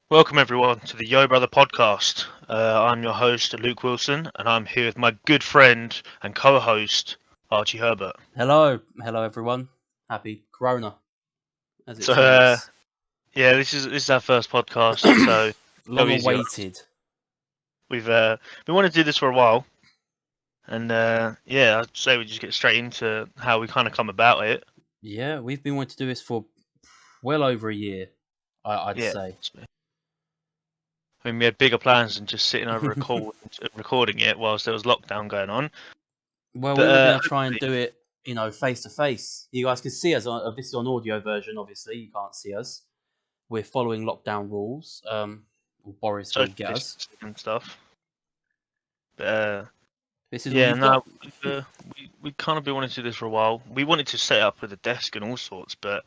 Welcome everyone to the Yo Brother podcast. I'm your host Luke Wilson, and I'm here with my good friend and co-host Archie Herbert. Hello everyone. Happy Corona, as it So, seems. yeah, this is our first podcast, so Long go easy on us. awaited. We've been wanting to do this for a while, and yeah, I'd say we just get straight into how we kind of come about it. Yeah, we've been wanting to do this for well over a year, I'd Yeah, say. I mean, we had bigger plans than just sitting over a call and recording it whilst there was lockdown going on. Well, But we were going to try and do it, face to face. You guys can see us. This is on audio version, obviously. You can't see us. We're following lockdown rules. Boris will social get us. distancing and stuff. But This is all yeah, you've no, got. we kind of been wanting to do this for a while. We wanted to set up with a desk and all sorts, but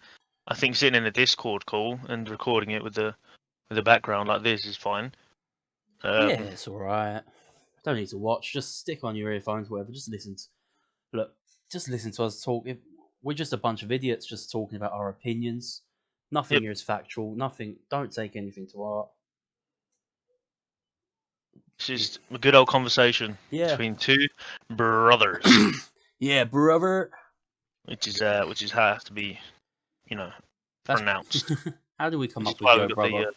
I think sitting in a Discord call and recording it with the background like this is fine. Yeah, it's all right. Don't need to watch. Just stick on your earphones, whatever. Just listen. Just listen to us talk. We're just a bunch of idiots just talking about our opinions. Nothing Yep. here is factual. Nothing. Don't take anything to heart. It's just a good old conversation Yeah. between two brothers, Yeah, brother. which is how it has to be, pronounced. How do we come Which is up with why we yo got brother?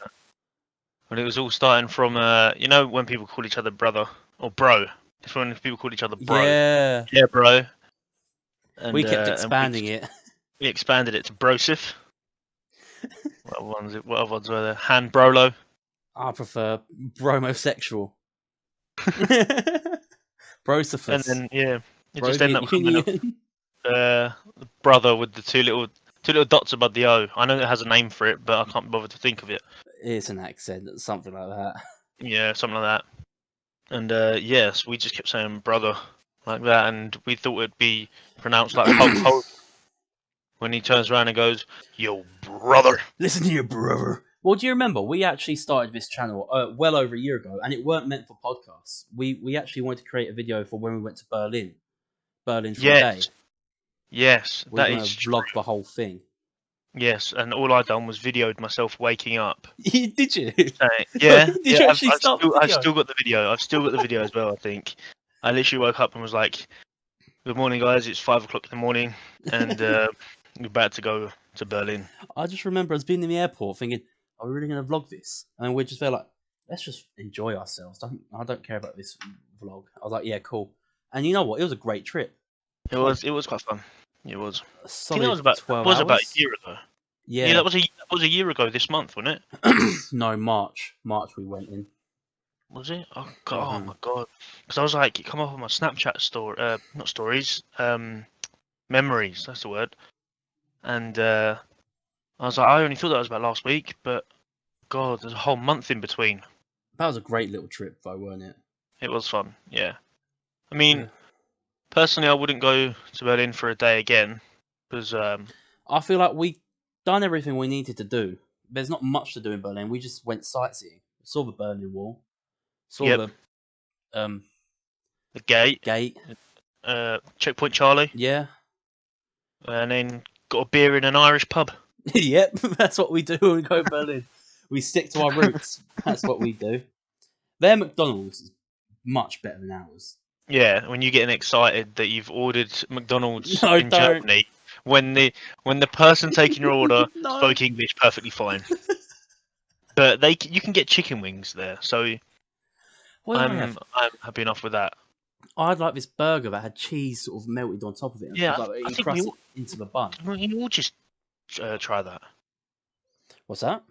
when it was all starting from when people call each other brother or bro. It's when people call each other bro. Yeah. Yeah, bro. And We kept and expanding it. we expanded it to brosif. What other ones were there? Han Brolo. I prefer bromosexual. And Brosophus. then it just ended Brovian up coming up Union. the brother with the two little dots above the O. I know it has a name for it, but I can't bother to think of it. It's an accent, something like that. Yeah, something like that. And yes, we just kept saying brother like that, and we thought it'd be pronounced like Hulk Hogan when he turns around and goes, "Yo, brother." Listen here, brother. Well, do you remember we actually started this channel well over a year ago, and it weren't meant for podcasts. We actually wanted to create a video for when we went to Berlin for a day. Yes, We were that going is to vlog the whole thing. Yes, and all I done was videoed myself waking up. Did you? Yeah, Did you actually start the video? I've still got the video. I've still got the video as well. I think I literally woke up and was like, "Good morning, guys. It's 5 o'clock in the morning, and we're about to go to Berlin." I just remember us being in the airport thinking, "Are we really going to vlog this?" And we just felt like, "Let's just enjoy ourselves. I don't care about this vlog." I was like, "Yeah, cool." And you know what? It was a great trip. It was quite fun. It was. A I think solid that was about 12 about a hours. year ago. Yeah, that was a year ago this month, wasn't it? No, March we went in. Was it? Oh god! Oh my god! Because I was like, it come up on my Snapchat story, not stories, memories. That's the word. And I was like, I only thought that was about last week, but God, there's a whole month in between. That was a great little trip, though, wasn't it? It was fun, yeah. I mean, personally, I wouldn't go to Berlin for a day again, because I feel like we done everything we needed to do. There's not much to do in Berlin. We just went sightseeing, saw the Berlin Wall, saw the the gate, Checkpoint Charlie, Yeah. and then got a beer in an Irish pub. Yep, that's what we do when we go to Berlin. We stick to our roots. That's what we do. Their McDonald's is much better than ours. Yeah, when you're getting excited that you've ordered McDonald's No, in don't. Germany, when the person taking your order No. spoke English perfectly fine, but you can get chicken wings there, so I'm happy enough with that. I'd like this burger that had cheese sort of melted on top of it. And Yeah, like, I think crust it into the bun. we all just try that. What's that?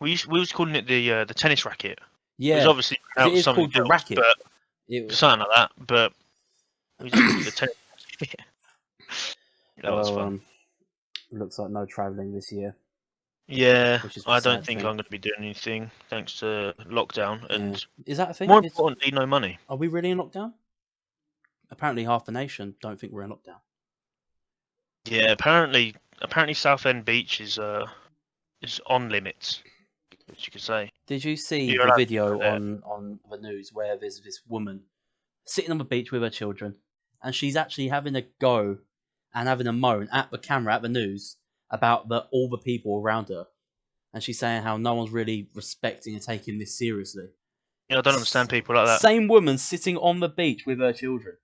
We was calling it the tennis racket. Yeah, it was obviously it is something called the else, racket. but It was something like that. But we just called it the tennis racket. That was fun. Looks like no travelling this year. Yeah, which is I don't think I'm going to be doing anything thanks to lockdown, and is that a thing? More importantly, no money. Are we really in lockdown? Apparently, half the nation don't think we're in lockdown. Yeah, apparently Southend Beach is on limits, as you could say. Did you see the video on the news where there's this woman sitting on the beach with her children, and she's actually having a go and having a moan at the camera, at the news, about all the people around her, and she's saying how no one's really respecting and taking this seriously. Yeah, I don't understand people like that. Same woman sitting on the beach with her children.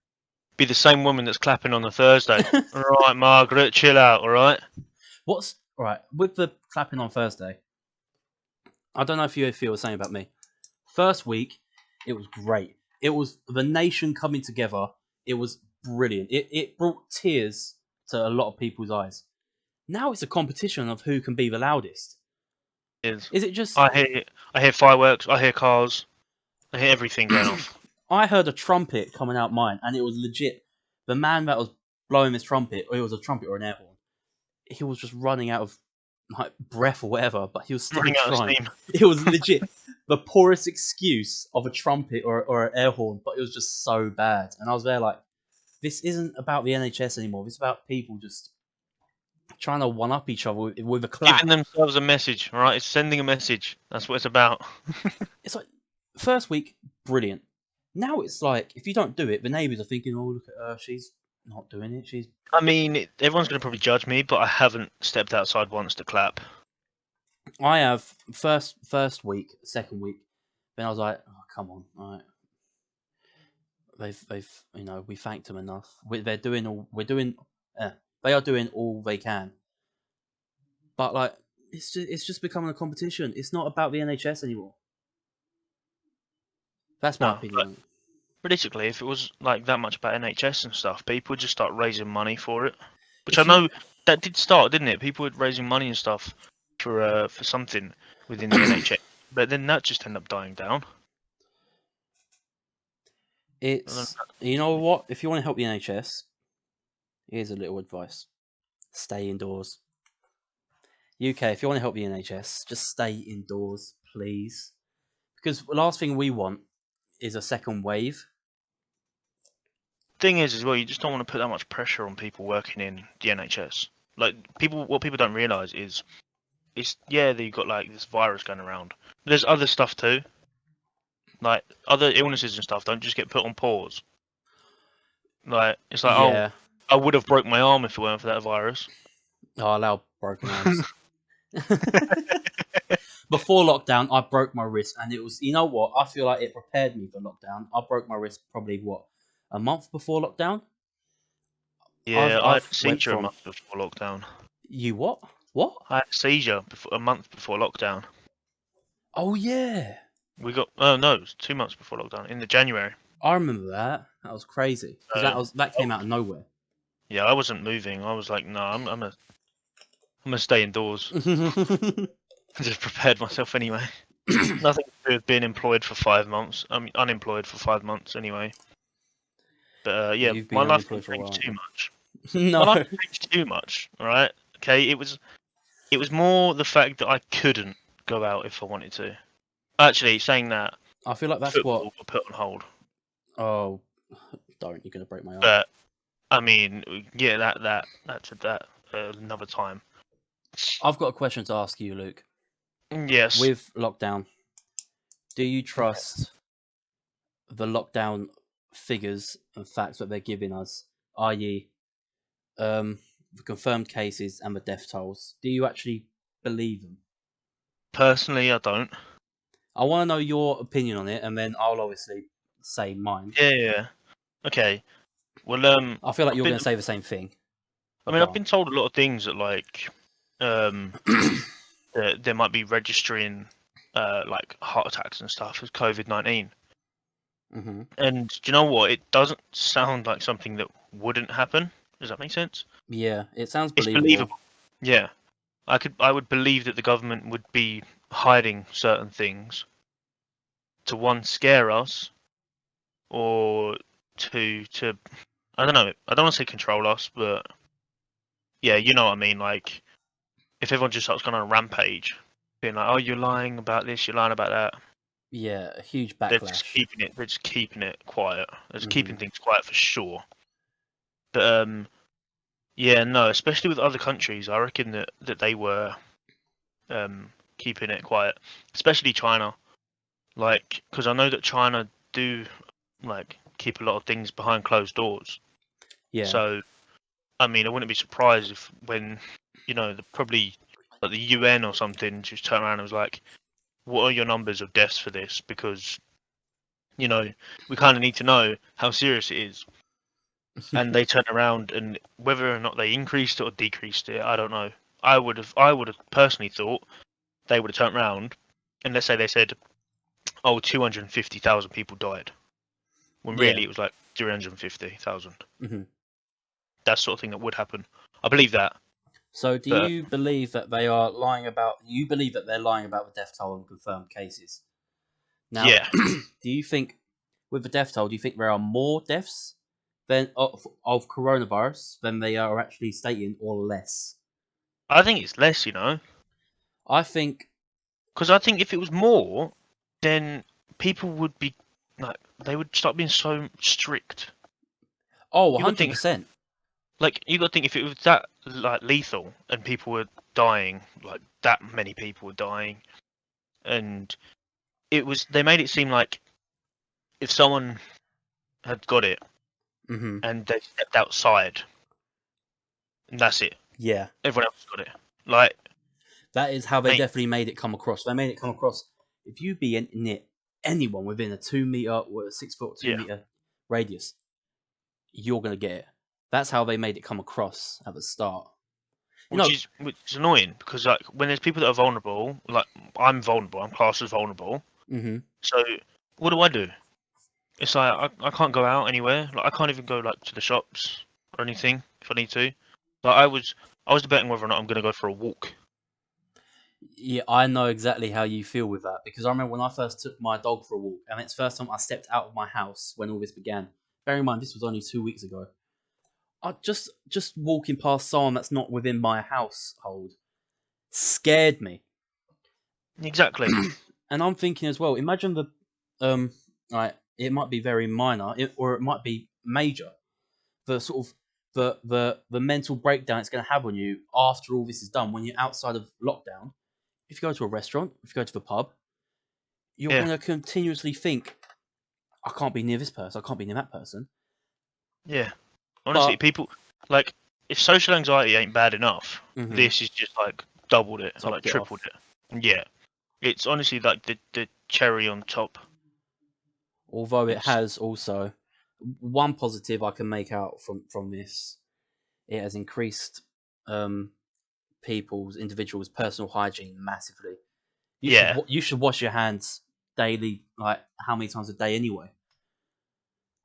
Be the same woman that's clapping on the Thursday. All right, Margaret, chill out. All right. What's right with the clapping on Thursday? I don't know if you feel the same about me. First week, it was great. It was the nation coming together. It was brilliant. It brought tears to a lot of people's eyes. Now it's a competition of who can be the loudest. Is Is it just? I hear fireworks. I hear cars. I hear everything going off. I heard a trumpet coming out mine, and it was legit. The man that was blowing this trumpet, or it was a trumpet or an air horn, he was just running out of like breath or whatever, but he was still Running out of trying. steam. It was legit the poorest excuse of a trumpet or an air horn, but it was just so bad. And I was there like, this isn't about the NHS anymore. This is about people just trying to one up each other with a clap. Giving themselves a message, all right? It's sending a message. That's what it's about. It's like first week, brilliant. Now it's like if you don't do it, the neighbours are thinking, "Oh, look at her. She's not doing it. She's." I mean, everyone's going to probably judge me, but I haven't stepped outside once to clap. I have first week, second week. Then I was like, "Oh, come on, all right." They've we thanked them enough. They're doing all we're doing. They are doing all they can. But like, it's just becoming a competition. It's not about the NHS anymore. That's my No, but opinion. realistically, if it was like that much about NHS and stuff, people would just start raising money for it. Which I If you, know that did start, didn't it? People were raising money and stuff for something within the NHS, but then that just ended up dying down. I don't know. you know what? If you want to help the NHS, here's a little advice: stay indoors. UK, if you want to help the NHS, just stay indoors, please. Because the last thing we want is a second wave. Thing is, as well, you just don't want to put that much pressure on people working in the NHS. Like what people don't realise is, it's yeah, that you've got like this virus going around. But there's other stuff too, like other illnesses and stuff. Don't just get put on pause. Like it's like, oh, Yeah, I would have broke my arm if it weren't for that virus. I allow broken arms. Before lockdown, I broke my wrist, and it was, you know what? I feel like it prepared me for lockdown. I broke my wrist probably a month before lockdown. Yeah, I had I've a went seizure a from month before lockdown. you what what? I had a seizure a month before lockdown. Oh yeah, We got oh no, it was 2 months before lockdown in the January. I remember that. That was crazy because So that came out of nowhere. yeah, I wasn't moving. I was like, no, I'm gonna stay indoors. I just prepared myself anyway. Nothing to do with being employed for 5 months. I'm unemployed for 5 months anyway. But yeah, You've my been life unemployed didn't for a change while. too much. My No, life didn't change too much. All right. Okay. It was more the fact that I couldn't go out if I wanted to. Actually, saying that, I feel like that's what. football got put on hold. Oh, don't! You're gonna break my arm. But I mean, yeah, that's another time. I've got a question to ask you, Luke. Yes, With lockdown, do you trust the lockdown figures and facts that they're giving us, i.e., the confirmed cases and the death tolls? Do you actually believe them? personally, I don't. I want to know your opinion on it, and then I'll obviously say mine. Yeah, yeah. Okay. Well, I feel like I've you're been. going to say the same thing. I But mean, go I've been told a lot of things that like, um, that there might be registering, like heart attacks and stuff as COVID-19. on. And do you know what? It doesn't sound like something that wouldn't happen. Does that make sense? Yeah, it sounds It's believable. believable. Yeah, I would believe that the government would be hiding certain things to one scare us or to I don't know. I don't want to say control us, but yeah, you know what I mean. Like if everyone just starts going on a rampage, being like, "Oh, you're lying about this, you're lying about that," Yeah, a huge they're just backlash. keeping it. They're just keeping it quiet. They're just Hmm. keeping things quiet for sure. But yeah, no, especially with other countries, I reckon that they were keeping it quiet, especially China. Like, because I know that China do like keep a lot of things behind closed doors. Yeah, So, I mean, I wouldn't be surprised if when, the probably. like the UN or something just turned around and was like, "What are your numbers of deaths for this?" Because we kind of need to know how serious it is. And they turned around, and whether or not they increased it or decreased it, I don't know. I would have personally thought they would have turned around, and let's say they said, "Oh, 250,000 people died," when Yeah. really it was like 350,000. Hmm. That sort of thing that would happen. I believe that, So, do but you believe that they are lying about? You believe that they're lying about the death toll and confirmed cases? Now, yeah, do you think with the death toll, do you think there are more deaths than of coronavirus than they are actually stating, or less? I think it's less, I think. because I think if it was more, then people would be like they would start being so strict. Oh, You got to think 100%. like you got to think if it was that like lethal and people were dying, like that many people were dying, and they made it seem like if someone had got it Hmm. and they stepped outside and that's it, Yeah, everyone else got it. Like, that is how they mate, definitely made it come across. They made it come across. If you be near anyone within a 2 meter or a 6 foot, two yeah, meter radius, you're gonna get it. That's how they made it come across at the start. You know. which is annoying because like when there's people that are vulnerable, like I'm vulnerable, I'm classed as vulnerable. Hmm. So what do I do? It's like I can't go out anywhere. Like I can't even go like to the shops or anything if I need to. Like I was debating whether or not I'm gonna go for a walk. Yeah, I know exactly how you feel with that because I remember when I first took my dog for a walk, and it's the first time I stepped out of my house when all this began. Bear in mind, this was only 2 weeks ago. I just walking past someone that's not within my household scared me. Exactly. And I'm thinking as well. Imagine the right. It might be very minor, or it might be major. The sort of the mental breakdown it's going to have on you after all this is done when you're outside of lockdown. If you go to a restaurant, if you go to the pub, you're Yeah. going to continuously think, I can't be near this person, I can't be near that person. Yeah. Honestly, But people like if social anxiety ain't bad enough, mhm, this is just like doubled it, like topped it tripled off. it. Yeah. It's honestly like the cherry on top. Although it It's has also one positive I can make out from this, it has increased um, individuals' personal hygiene massively. yeah. You should wash your hands daily, like how many times a day anyway.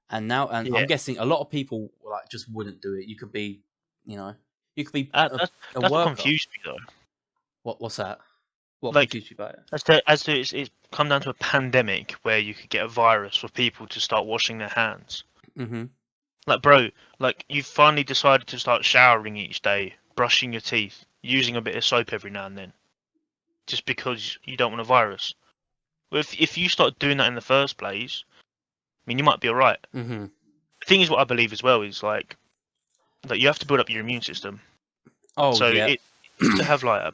And Yeah. I'm guessing a lot of people like just wouldn't do it. You could be, you know, you could be That's a that's what worker. confused me though. What's that? What Like confused you about it? as to it's come down to a pandemic where you could get a virus for people to start washing their hands. Mm-hmm. Like, bro, like you finally decided to start showering each day, brushing your teeth, using a bit of soap every now and then, just because you don't want a virus. Well, if you start doing that in the first place, I mean, you might be alright. Mm-hmm. The thing is, what I believe as well is like that you have to build up your immune system. Oh So yeah. it needs to have like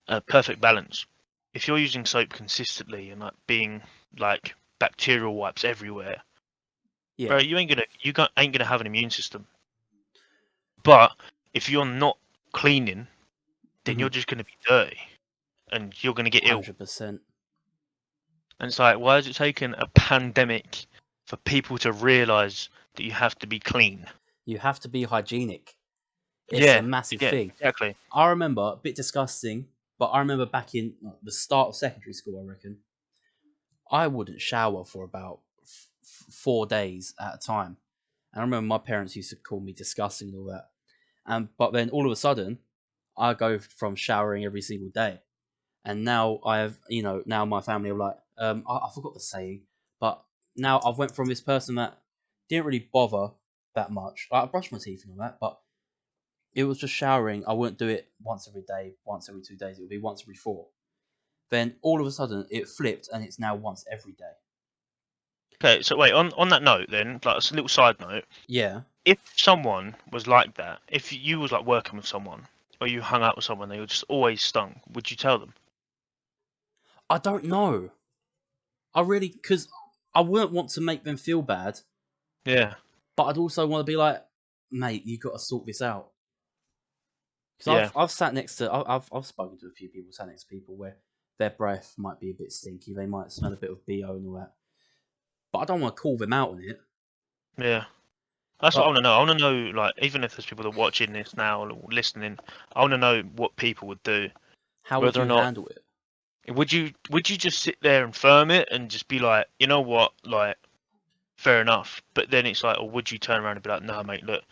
a perfect balance. If you're using soap consistently and like being like bacterial wipes everywhere, bro, Yeah. you ain't gonna have an immune system. But if you're not cleaning, then Mm-hmm. you're just gonna be dirty and you're gonna get ill. 100%. And it's like, why has it taken a pandemic for people to realise that you have to be clean? You have to be hygienic. It's a Yeah, massive yeah, thing. exactly. I remember a bit disgusting, but I remember back in the start of secondary school, I reckon I wouldn't shower for about 4 days at a time. And I remember my parents used to call me disgusting and all that. But then all of a sudden, I go from showering every single day, and now I have, now my family are like, I forgot the saying, but now I've went from this person that didn't really bother that much. Like, I brush my teeth and all that, but it was just showering. I wouldn't do it once every day, once every 2 days. It would be once every four. Then all of a sudden, it flipped, and it's now once every day. Okay, so wait, on that note then, like a little side note, Yeah, if someone was like that, if you was like working with someone or you hung out with someone, they were just always stung, would you tell them? I don't know. I really, because I wouldn't want to make them feel bad, Yeah. but I'd also want to be like, mate, you got to sort this out. Because I've sat next to I've spoken to a few people, sat next to people where their breath might be a bit stinky. They might smell a bit of BO and all that. But I don't want to call them out on it. Yeah. That's what I But want to know. I want to know, like, even if there's people that are watching this now or listening, I want to know what people would do. how would Whether or you not handle it? would you just sit there and firm it and just be like, you know what, like, fair enough. But then it's like, or would you turn around and be like, no, mate, look,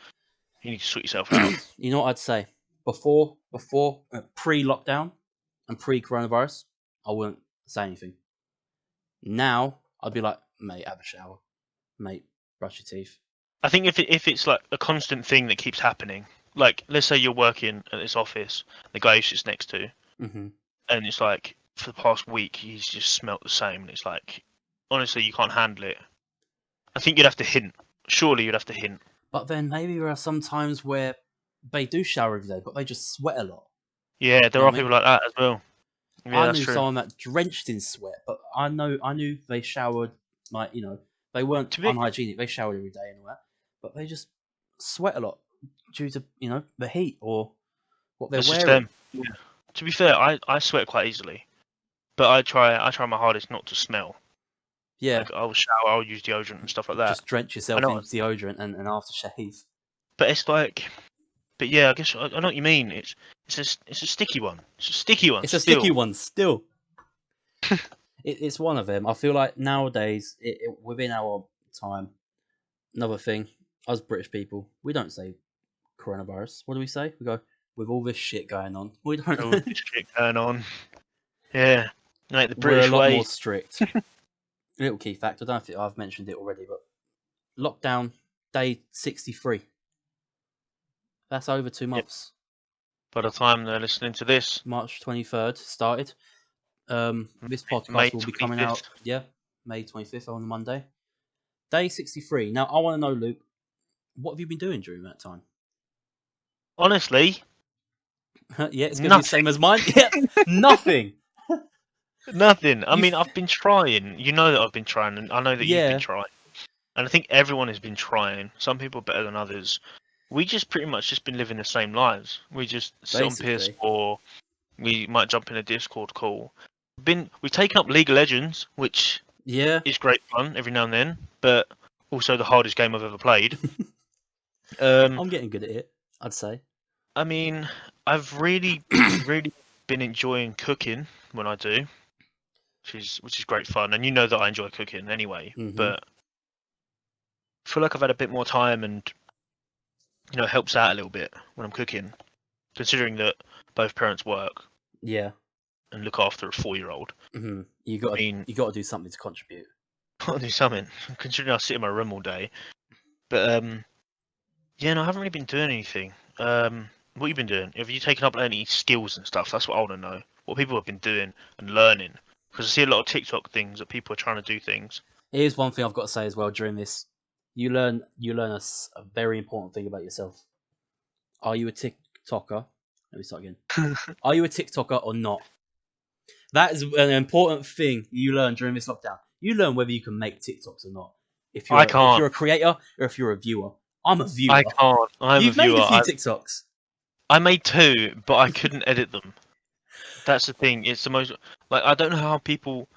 you need to sort yourself out. You know what I'd say? Before pre-lockdown and pre-coronavirus, I wouldn't say anything. Now I'd be like, mate, have a shower, mate, brush your teeth. I think if it's like a constant thing that keeps happening, like let's say you're working at this office, the guy who sits next to, Mm-hmm. and it's like for the past week he's just smelt the same, and it's like, honestly, you can't handle it. I think you'd have to hint. Surely you'd have to hint. But then maybe there are some times where they do shower every day, but they just sweat a lot. Yeah, there You know are what I mean? people like that as well. Yeah, I that's knew true. someone that drenched in sweat, but I knew they showered, like, they weren't To be unhygienic. They showered every day and all that, but they just sweat a lot due to the heat or what they're That's just wearing. them. Yeah. To be fair, I sweat quite easily, but I try my hardest not to smell. Yeah, Like I'll shower, I'll use deodorant and stuff like that. just drench I yourself know, in deodorant and aftershave. but it's like, but yeah, I guess I know what you mean. It's a sticky one. It's a sticky one It's a sticky still. one still. It's one of them. I feel like nowadays, within our time, another thing, us British people, we don't say coronavirus. What do we say? We go, with all this shit going on. We Oh, don't. this shit going on. Yeah, like the We're a British lot way. more strict. Little key fact, I don't think I've mentioned it already, but lockdown day 63. That's over 2 Yep. months. By the time they're listening to this, March 23rd started. This May podcast will be coming 25th. out, yeah, May 25th on Monday. Day 63. Now, I want to know, Luke, what have you been doing during that time? Honestly, Yeah, it's going to be the nothing. same as mine. Yeah, nothing. Nothing. I You, mean, I've been trying. You know that I've been trying, and I know that you've been yeah, trying. And I think everyone has been trying. Some people better than others. We just pretty much just been living the same lives. We just sit on basically. PS4. We might jump in a Discord call. We've taken up League of Legends, which Yeah, is great fun every now and then, but also the hardest game I've ever played. Um, I'm getting good at it, I'd say. I mean, I've really been enjoying cooking when I do, which is great fun. And you know that I enjoy cooking anyway, Hmm. but I feel like I've had a bit more time and it helps out a little bit when I'm cooking, considering that both parents work Yeah. and look after a 4-year-old. Hmm. I mean, You got to do something to contribute. I'll do something, considering I sit in my room all day. But yeah, no, I haven't really been doing anything. What have you been doing? Have you taken up any skills and stuff? That's what I want to know. What people have been doing and learning. Because I see a lot of TikTok things that people are trying to do things. Here's one thing I've got to say as well during this. You learn a very important thing about yourself. Are you a TikToker? Let me start again. Are you a TikToker or not? That is an important thing you learn during this lockdown. You learn whether you can make TikToks or not. I If can't. you're a creator or if you're a viewer. I'm a I viewer. can't. I'm a You've made viewer. a few TikToks. I made 2, but I couldn't edit them. That's the thing. It's the most like I don't know how people.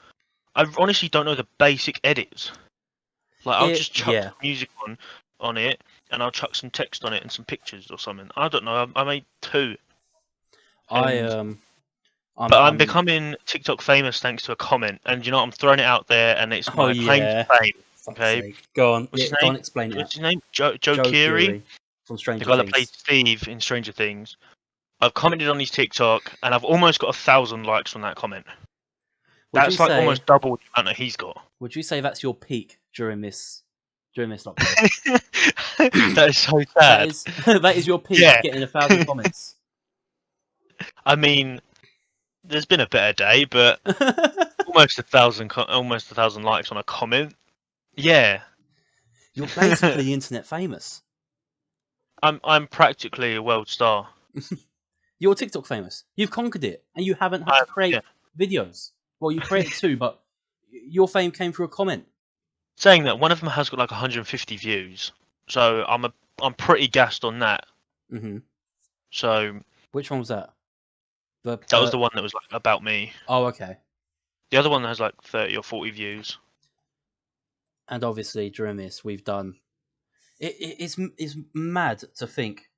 I honestly don't know the basic edits. Like I'll just chuck Yeah. some music on it, and I'll chuck some text on it and some pictures or something. I don't know. I made 2, I and I'm but I'm I'm becoming TikTok famous thanks to a comment. And I'm throwing it out there, and it's Oh my claim to yeah. fame. Fuck's Okay, sake. Go on. what's Yeah, his go name? on, explain it. What's his name? Joe Joe Keery, Keery from the Stranger guy that played Things. Steve in Stranger Things. I've commented on his TikTok, and I've almost got 1,000 likes on that comment. Would you That's like say almost double the amount that he's got. would you say that's your peak during this lockdown? That is so That sad. is that is your peak, Yeah, getting 1,000 comments. I mean, there's been a better day, but almost 1,000 likes on a comment. Yeah, You're basically internet famous. I'm practically a world star. You're TikTok famous. You've conquered it, and you haven't had to Yeah. create videos. Well, you created 2, but your fame came through a comment. Saying that one of them has got like 150 views, so I'm pretty gassed on that. Hmm. So Which one was that? That was the one that was like about me. Oh, okay. The other one has like 30 or 40 views. And obviously during this, we've done. It's mad to think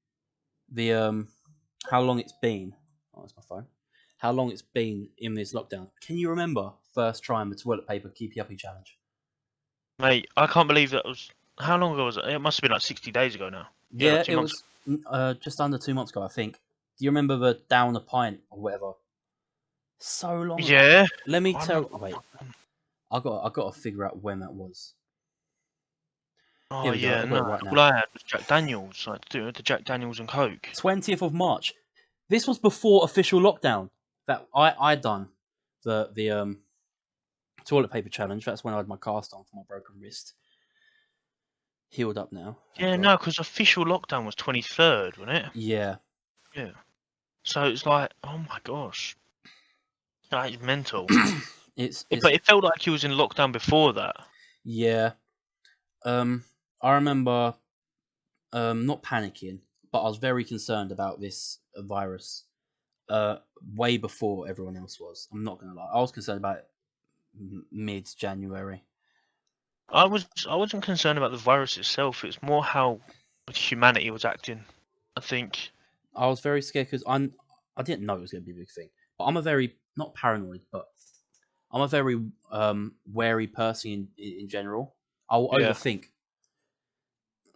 the how long it's been. Oh, that's my phone. How long it's been in this lockdown? Can you remember first trying the toilet paper keepy uppy challenge? Mate, I can't believe that was. How long ago was it? It must have been like 60 days ago now. Yeah, like Yeah, 2 it months. was just under 2 months ago, I think. Do you remember the down a pint or whatever? So long ago. Yeah. Let me I know. tell. Wait, I got to figure out when that was. Oh Here we go. yeah, I got it no. right All now. I had was Jack Daniels. Like to do with the Jack Daniels and Coke. 20th of March. This was before official lockdown. That I done the toilet paper challenge. That's when I had my cast on for my broken wrist. Healed up now, thank Yeah, God. no, because official lockdown was 23rd, wasn't it? Yeah, Yeah. So it's like, oh my gosh, that is mental. it's But it felt like he was in lockdown before that. yeah. I remember not panicking, but I was very concerned about this virus. Way before everyone else was. I'm not gonna lie. I was concerned about it mid January. I wasn't concerned about the virus itself. It's more how humanity was acting. I think. I was very scared because I didn't know it was gonna be a big thing. But I'm a very not paranoid, but I'm a very wary person in general. I'll Yeah. overthink.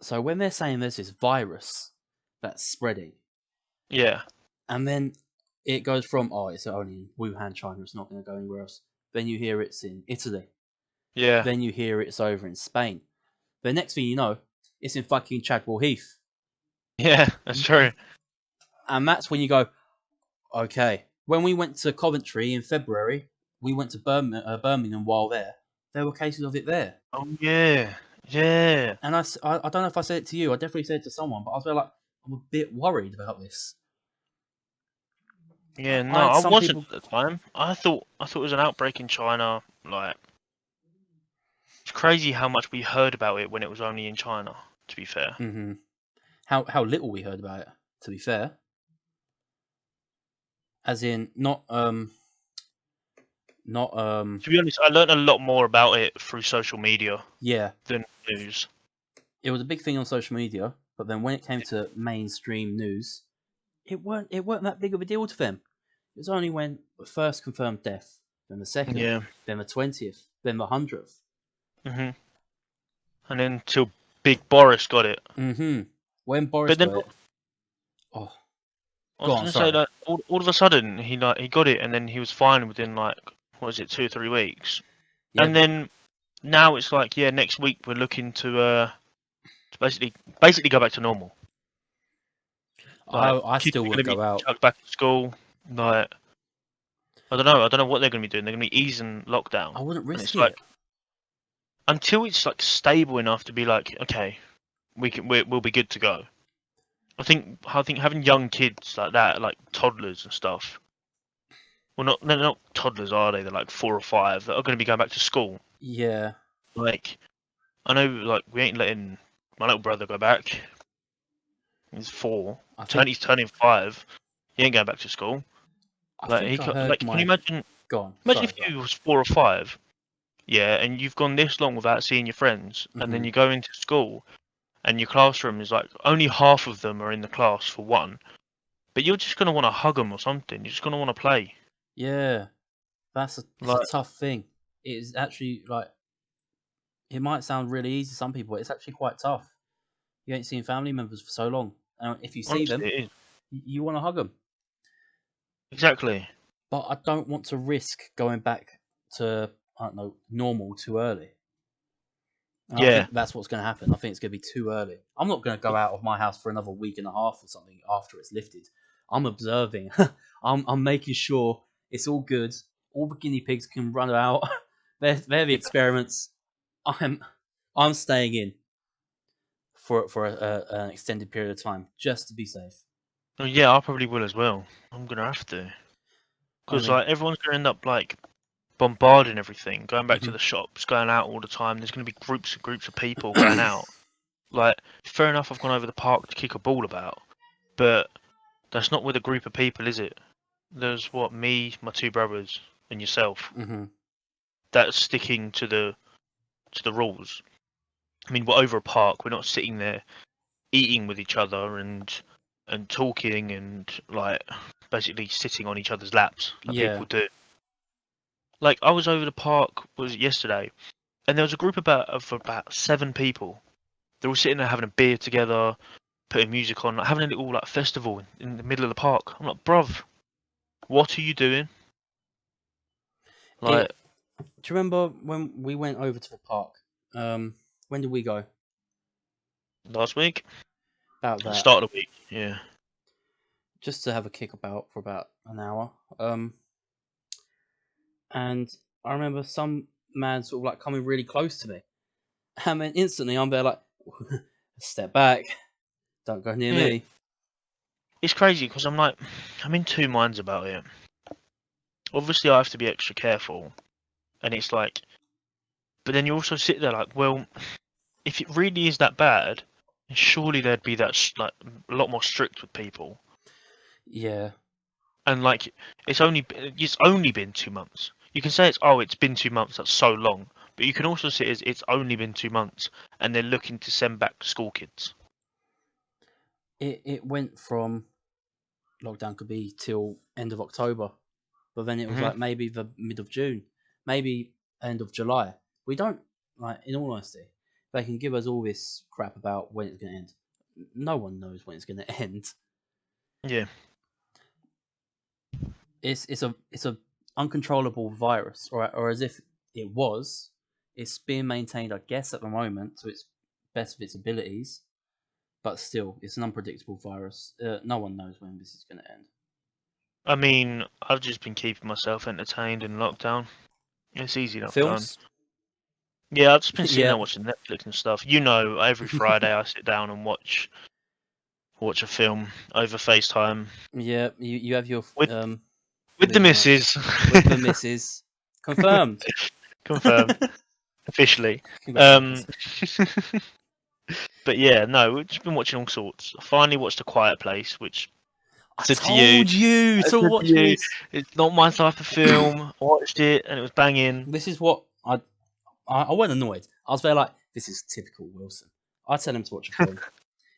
So when they're saying there's this virus that's spreading, Yeah. and then it goes from it's only in Wuhan, China, it's not going to go anywhere else. Then you hear it's in Italy. Yeah. Then you hear it's over in Spain. The next thing you know, it's in fucking Chadwell Heath, Yeah. That's true. and that's when you go, okay. When we went to Coventry in February, we went to Birmingham while there were cases of it there. Oh yeah. Yeah. And I don't know if I said it to you. I definitely said it to someone, but I was like, I'm a bit worried about this. Yeah. I No, had I some wasn't people. at the time. I thought it was an outbreak in China. Like, it's crazy how much we heard about it when it was only in China. To be fair. Hmm. How little we heard about it. To be fair, as in not. To be honest, I learned a lot more about it through social media Yeah, than news. it was a big thing on social media, but then when it came to mainstream news, it weren't that big of a deal to them. It was only when the first confirmed death, then the second, Yeah. then the 20th, then the 100th. Mhm. And then till Big Boris got it. Mm-hmm. When Boris But then got it, oh, I go was on, gonna say sorry. that all of a sudden he got it and then he was fine within like what was it 2 or 3 weeks. Yeah, And then now it's like yeah next week we're looking to basically go back to normal. Like I kids still are wouldn't gonna be go out. chucked back to school. Like I don't know what they're gonna be doing. They're gonna be easing lockdown, I wouldn't and risk it's like it. until it's like stable enough to be like okay we'll be good to go. I think having young kids like that, like toddlers and stuff. Well, they're not toddlers, are they? They're like 4 or 5 that are going to be going back to school. Yeah, Like, I know, like we ain't letting my little brother go back. He's 4. I think He's turning 5. He ain't going back to school. I Like, think I heard can you my. imagine? Go on, Imagine sorry, if go on. you was 4 or 5, yeah, and you've gone this long without seeing your friends, and then Hmm. you go into school, and your classroom is like only half of them are in the class for one, but you're just gonna want to hug them or something. You're just gonna want to play. Yeah, it's a Like, tough thing. It is actually like it might sound really easy to some people, but it's actually quite tough. You ain't seen family members for so long, and if you see them, honestly, it is. you want to hug them. Exactly. But I don't want to risk going back to I don't know normal too early. And I Yeah. think that's what's going to happen. I think it's going to be too early. I'm not going to go out of my house for another week and a half or something after it's lifted. I'm observing. I'm making sure it's all good. All the guinea pigs can run out. they're the experiments. I'm I'm staying in for an extended period of time just to be safe. Oh, yeah, I probably will as well. I'm gonna have to, because Only. like everyone's gonna end up like bombarding everything, going back to Mhm. the shops, going out all the time. There's gonna be groups and groups of people going out. Like, fair enough, I've gone over the park to kick a ball about, but That's not with a group of people, is it? There's what, me, my two brothers, and yourself. Mm-hmm. That's sticking to the rules. I mean, we're over a park. We're not sitting there eating with each other and talking and like basically sitting on each other's laps like Yeah. people do. Like I was over the park was it yesterday, and there was a group of about 7 people. They're all sitting there having a beer together, putting music on, like having a little like festival in the middle of the park. I'm like, bruv, what are you doing? Like Do you remember when we went over to the park? When did we go? last week, About at the that. start of the week. Yeah. Just to have a kickabout for about an hour. And I remember some man sort of like coming really close to me. And then instantly I'm there like, step back, don't go near Yeah. me. It's crazy because I'm in two minds about it. Obviously, I have to be extra careful, and it's like, but then you also sit there like, well, if it really is that bad, then surely they'd be like a lot more strict with people. Yeah. And like, it's only been 2 months. You can say it's been 2 months. That's so long, but you can also say it's only been 2 months, and they're looking to send back school kids. It went from lockdown could be till end of October, but then it was Hmm. like maybe the mid of June, maybe end of July. We don't like, in all honesty, they can give us all this crap about when it's going to end. No one knows when it's going to end. Yeah. It's a uncontrollable virus, or as if it was. It's being maintained, I guess, at the moment to its best of its abilities, but still, it's an unpredictable virus. No one knows when this is going to end. I mean, I've just been keeping myself entertained in lockdown. It's easy enough done. Films, Yeah, I've just been sitting yeah, there watching Netflix and stuff. You know, every Friday I sit down and watch a film over FaceTime yeah. You have your with with the movie nights missus. with the missus. Confirmed. Confirmed officially. Um, Congratulations. but yeah, no, we've just been watching all sorts. I finally watched A Quiet Place, which I I said to you, told you I to said to watch you, this. it's not my type of film. I watched it and it was banging. This is what I wasn't annoyed. I was very like, this is typical Wilson. I tell him to watch a film.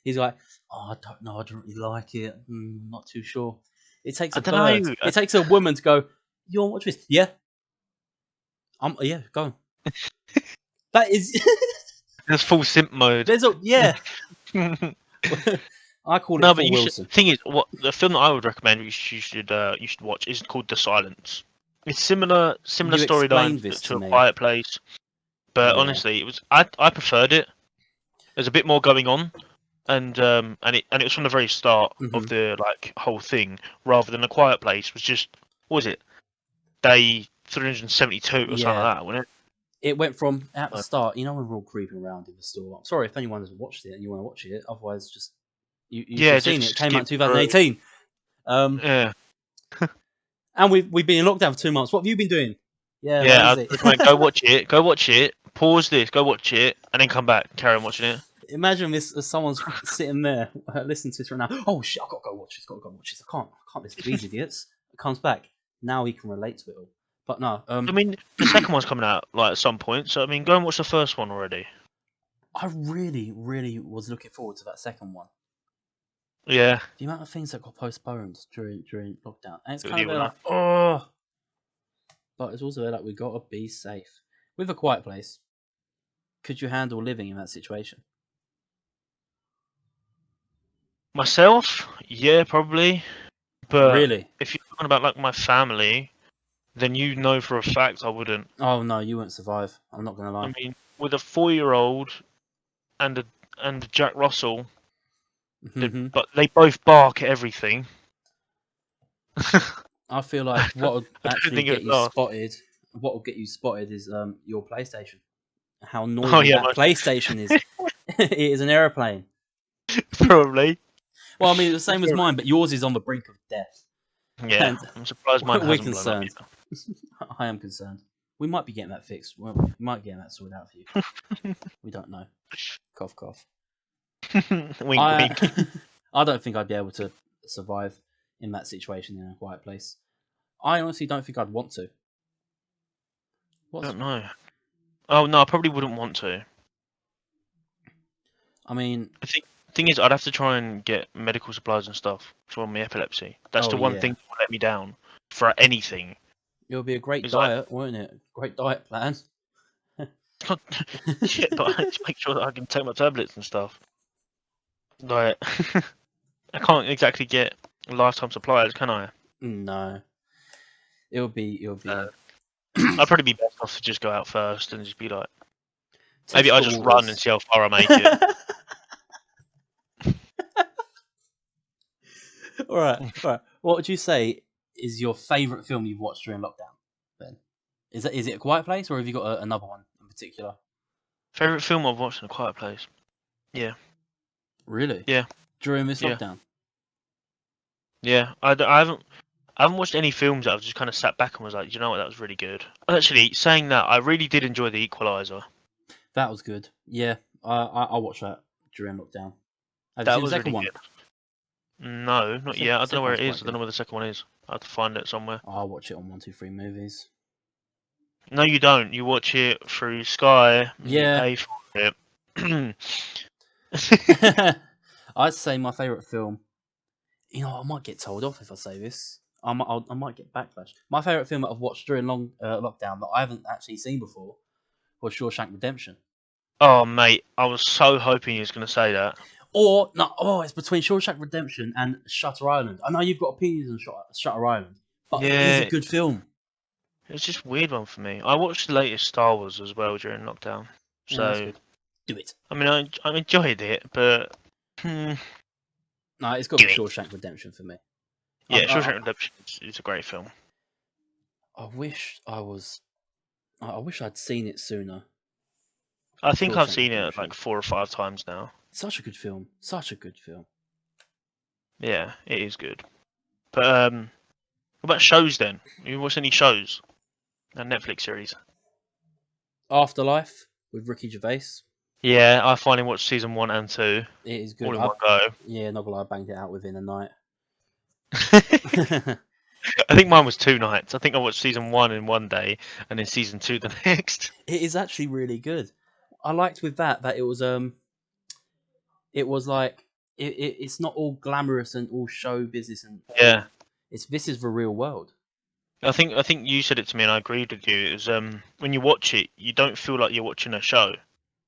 He's like, oh, I don't know, I don't really like it. Not too sure. It takes I a don't bird. know. It takes a woman to go. You want to watch this? Yeah. Yeah. Go on. That is. There's full simp mode. There's a yeah. No, I call it but full you should. Wilson. Thing is, what the film that I would recommend you should watch is called The Silence. It's similar You storyline explained this to to A me. Quiet Place, but Yeah. honestly, I preferred it. There's a bit more going on, and it was from the very start of Hmm. the like whole thing, rather than A Quiet Place was just what was it day 372 or something Yeah. like that, wasn't It went from at the it? start. You know when we're all creeping around in the store. I'm sorry if anyone has watched it and you want to watch it. Otherwise, just you should Yeah, have seen it. just It came out in skip through. 2018. Um, Yeah, and we've been in lockdown for 2 months. What have you been doing? Yeah, how yeah. is I'd it? recommend go watch it. Go watch it. Pause this. Go watch it, and then come back. Carry on watching it. Imagine this as someone's sitting there listening to this right now. Oh shit! I've got to go watch this. Got to go watch this. I can't listen to these idiots. It comes back. Now he can relate to it all. But no, I mean, the second one's coming out like at some point. So I mean, go and watch the first one already. I really, really was looking forward to that second one. Yeah, The amount of things that got postponed during lockdown, and it's it kind of will. like, oh, but it's also like we gotta be safe. With A Quiet Place, could you handle living in that situation? Myself, yeah, probably. But Really? if you're talking about like my family, then you know for a fact I wouldn't. Oh no, you won't survive. I'm not gonna I lie. mean, with a 4-year-old and a Jack Russell, Hmm. but they both bark at everything. I feel I like what would don't actually think it get would you last. spotted. What will get you spotted is your PlayStation. How Oh noisy yeah, that PlayStation is. It is an aeroplane. probably. Well, I mean, it's the same as mine, but yours is on the brink of death, Yeah, and I'm surprised mine we're hasn't blown up concerned. I am concerned. We might be getting that fixed. We might get that sorted out for you. yet. We don't know. Cough, cough. Wink, I wink. I don't think I'd be able to survive in that situation in a quiet place. I honestly don't think I'd want to. I What's? don't know. Oh no, I probably wouldn't want to. I mean, The thing is, I'd have to try and get medical supplies and stuff for my epilepsy. That's oh the one yeah, thing that will let me down for anything. it'll be a great Is like, diet, won't it? Great diet plan. yeah, but I need to make sure that I can take my tablets and stuff. Like, I can't exactly get lifetime supplies, can I? No, it'll be I'd probably be best off to just go out first and just be like, maybe test I the just run and waters. see how far I make it. All right, all right. What would you say is your favourite film you've watched during lockdown? Ben, is it A Quiet Place, or have you got another one in particular? Favorite film I've watched in a quiet place? Yeah, Really? yeah, During this yeah, lockdown? yeah. I haven't watched any films that I've just kind of sat back and was like, you know what, that was really good. Actually, saying that, I really did enjoy The Equalizer. That was good. Yeah, I watched that during lockdown. Have you That seen the was second really one? good. No, not yet. I don't know Second where one's it is. quite I don't good. know where the second one is. I have to find it somewhere. I'll watch it on 123 Movies. No, you don't. You watch it through Sky and you Yeah, pay for it. I'd say my favourite film. You know, I might get told off if I say this. I might get backlash. My favourite film that I've watched during long lockdown that I haven't actually seen before was Shawshank Redemption. Oh, mate, I was so hoping you was going to say that. Or no, it's between Shawshank Redemption and Shutter Island. I know you've got opinions on Shutter Island, but it is a Yeah, good film. it was just a weird one for me. I watched the latest Star Wars as well during lockdown. Yeah, that's So, good. Do it. I mean, I enjoyed it, but No, it's got to give be it. Shawshank Redemption for me. Yeah, Shawshank Redemption is a great film. I wish I was. I wish I'd seen it sooner. I think I've Shawshank seen it like Redemption. 4 or 5 times now. Such a good film. Such a good film. Yeah, it is good. But what about shows then? You watched any shows? A Netflix series? Afterlife with Ricky Gervais. Yeah, I finally watched season 1 and 2 It is all good. in one go. Yeah, not gonna lie, I banged it out within a night. I think mine was 2 nights. I think I watched season 1 in one day and then season 2 the next. It is actually really good. I liked with that it was like it's not all glamorous and all show business and Yeah, this is the real world. I think you said it to me and I agreed with you. It was when you watch it, you don't feel like you're watching a show.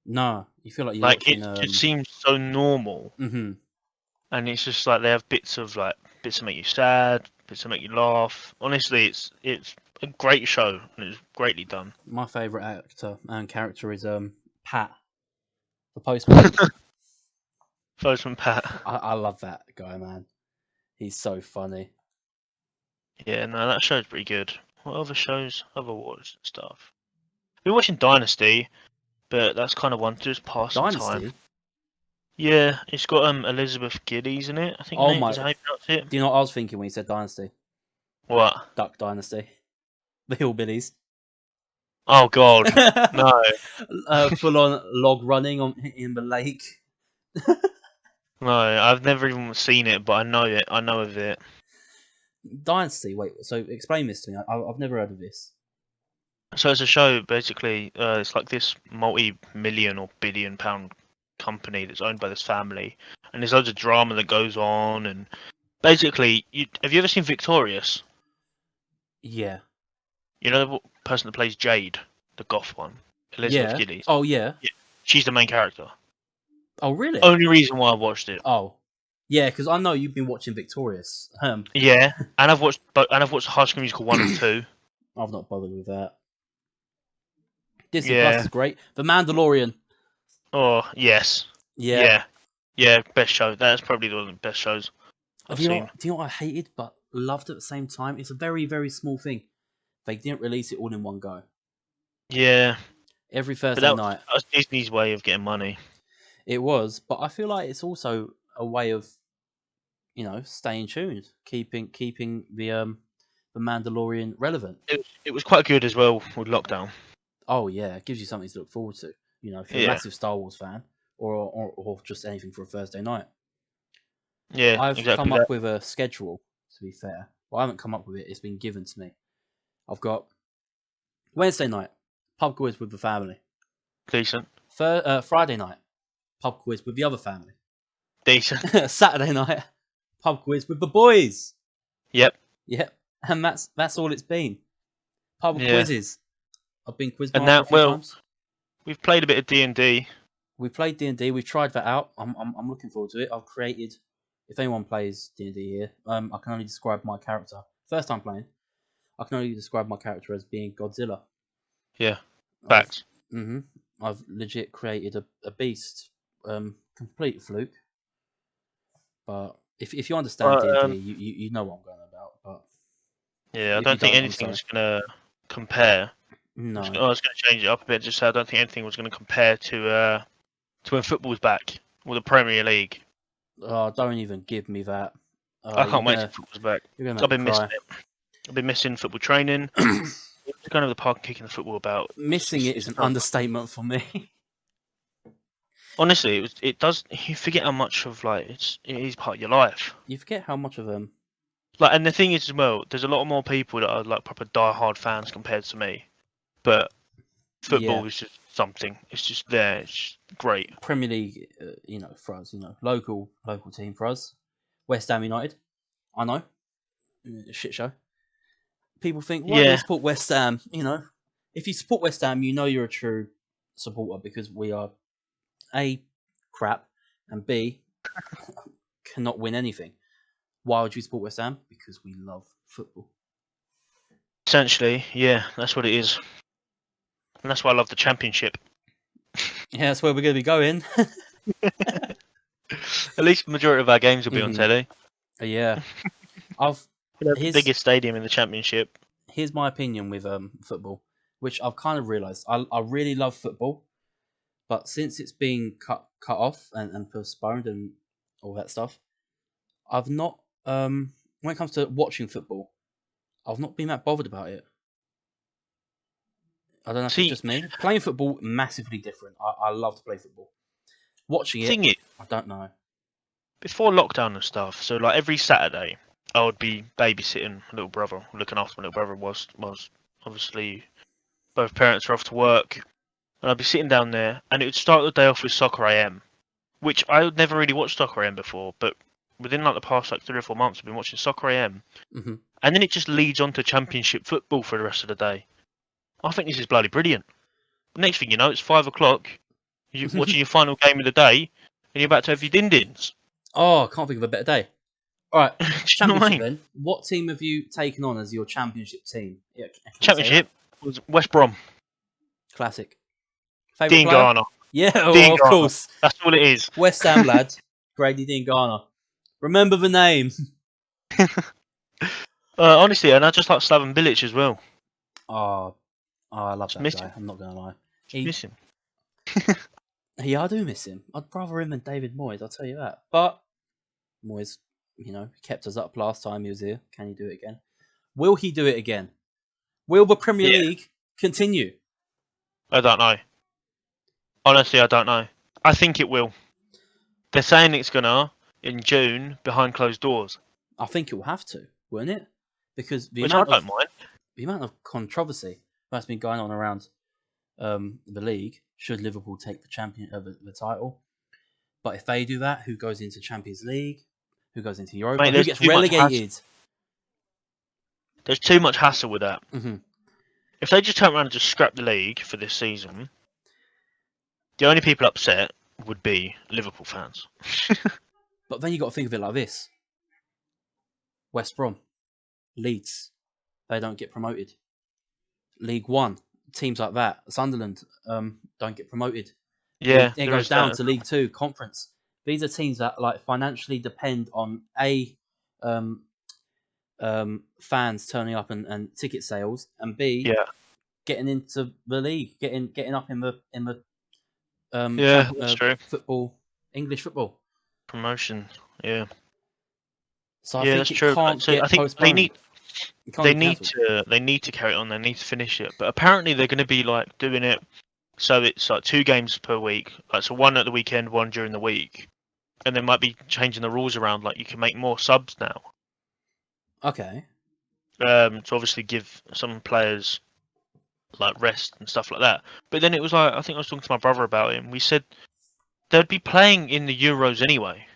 No, you feel like you're Like it watching just seems so normal, mhm. and it's just like they have bits that make you sad, bits that make you laugh. Honestly, it's a great show and it's greatly done. My favourite actor and character is Pat, the postman. Postman Pat. I love that guy, man. He's so funny. Yeah, no, that show's pretty good. What other shows have I watched and stuff? We're watching Dynasty, but that's kind of one to just pass some time. Dynasty. Yeah, it's got Elizabeth Gillies in it. I think Oh mate, my! is that how you pronounce it? Do you know what I was thinking when you said Dynasty? What? Duck Dynasty. The Hillbillies. Oh God, no, Full on log running in the lake. no, I've never even seen it, but I know it. I know of it. Dynasty. Wait, so explain this to me. I've never heard of this. So it's a show, basically. It's like this multi-million or billion-pound company that's owned by this family, and there's loads of drama that goes on. And basically, have you ever seen Victorious? Yeah. You know the person that plays Jade, the goth one, Elizabeth Yeah. Gillies. Oh yeah. Yeah, she's the main character. Oh really? Only reason why I watched it. Oh. Yeah, because I know you've been watching Victorious. Yeah, and I've watched High School Musical 1 and 2. I've not bothered with that. Disney Plus Yeah. is great. The Mandalorian. Oh yes. Yeah. Yeah. Yeah. Best show. That's probably one of the best shows I've seen. Do you know what I hated but loved at the same time? It's a very, very small thing. They didn't release it all in one go. Yeah, Every but Thursday night. that was Disney's way of getting money. It was, but I feel like it's also a way of, staying tuned, keeping the Mandalorian relevant. It was quite good as well with lockdown. Oh yeah, it gives you something to look forward to. If you're a Yeah. massive Star Wars fan, or just anything for a Thursday night. Yeah, I've exactly come that. up with a schedule. To be fair, well, I haven't come up with it. It's been given to me. I've got Wednesday night pub quiz with the family. Decent. Friday night pub quiz with the other family. Decent. Saturday night pub quiz with the boys. Yep. Yep, and that's all it's been. Pub Yeah. quizzes. I've been And quizmaster now, a few well, times. we've played a bit of D&D. We played D&D. We tried that out. I'm looking forward to it. I've created. If anyone plays D&D here, I can only describe my character. First time playing, I can only describe my character as being Godzilla. Yeah. I've Facts. I've legit created a beast. Complete fluke. But if you understand But D&D, you know what I'm going about. But yeah, I if you don't think don't, I'm sorry. anything's gonna compare. No. I was gonna change it up a bit. Just say I don't think anything was gonna compare to when football's back or the Premier League. Oh, don't even give me that. I You're can't wait till gonna football's back. you're gonna make I've me been missing cry. it. I've been missing football training. Just going over the park and kicking the football about. Missing it is It's an so understatement for me. honestly, it does. You forget how much of it is part of your life. You forget how much of Like, and the thing is as well, there's a lot more people that are like proper die-hard fans compared to me. But yeah, football is just something. It's just there. It's just great. Premier League. For us, local team for us. West Ham United. I know, shit show. People think, why do they Yeah, support West Ham? If you support West Ham, you know you're a true supporter because we are A, crap, and B, cannot win anything. Why would you support West Ham? Because we love football. essentially, yeah, that's what it is, and that's why I love the Championship. Yeah, that's where we're going to be going. At least the majority of our games will be on telly. Yeah, I've We have the here's biggest stadium in the Championship. here's my opinion with football, which I've kind of realised. I really love football, but since it's been cut off and postponed and all that stuff, I've not when it comes to watching football, I've not been that bothered about it. I don't know if it's See, just me. Playing football massively different. I love to play football. Watching it, thing is, I don't know. before lockdown and stuff, so like every Saturday, I would be babysitting my little brother, looking after my little brother. Was obviously both parents are off to work, and I'd be sitting down there, and it would start the day off with Soccer AM, which I would never really watched Soccer AM before, but within like the past like 3 or 4 months, I've been watching Soccer AM, hmm and then it just leads on to Championship football for the rest of the day. I think this is bloody brilliant. Next thing you know, it's 5 o'clock. You're watching your final game of the day, and you're about to have your din-dins. Oh, I can't think of a better day. All right, Do you know what I championship mean? then. What team have you taken on as your championship team? Yeah, can I say that? Championship was West Brom. Classic. Favorite Dean player? Garner. Yeah, Dean of Garner. course. That's all it is. West Ham lad, Grady Dean Garner. Remember the name. Honestly, and I just like Slaven Bilic as well. Oh, I love Just that miss guy. him. I'm not gonna lie. Just miss him. I do miss him. I'd rather him than David Moyes. I'll tell you that. But Moyes, kept us up last time he was here. Can he do it again? Will he do it again? Will the Premier Yeah, League continue? I don't know. Honestly, I don't know. I think it will. They're saying it's gonna in June behind closed doors, I think it will have to, won't it? Because which I don't mind. the amount of controversy that's been going on around the league. Should Liverpool take the title? But if they do that, who goes into Champions League? Who goes into Europa? Mate, Who there's gets too much hassle. relegated? There's too much hassle with that. hmm If they just turn around and just scrap the league for this season, the only people upset would be Liverpool fans. But then you got to think of it like this: West Brom, Leeds, they don't get promoted. League One, teams like that, Sunderland, don't get promoted. Yeah, It there goes is down that. to League Two, Conference. These are teams that financially depend on um, fans turning up and ticket sales, and B, Yeah, getting into the league, getting up in the yeah, that's true. football, English football. Promotion. Yeah, So I yeah, think that's it true. But can't so I get think postponed. It can't they get need cancelled. to carry it on. They need to finish it. But apparently they're going to be like doing it so it's like 2 games per week. Like so, one at the weekend, one during the week. and they might be changing the rules around. Like you can make more subs now, Okay. to obviously give some players like rest and stuff like that. But then it was like I think I was talking to my brother about it, and we said they'd be playing in the Euros anyway.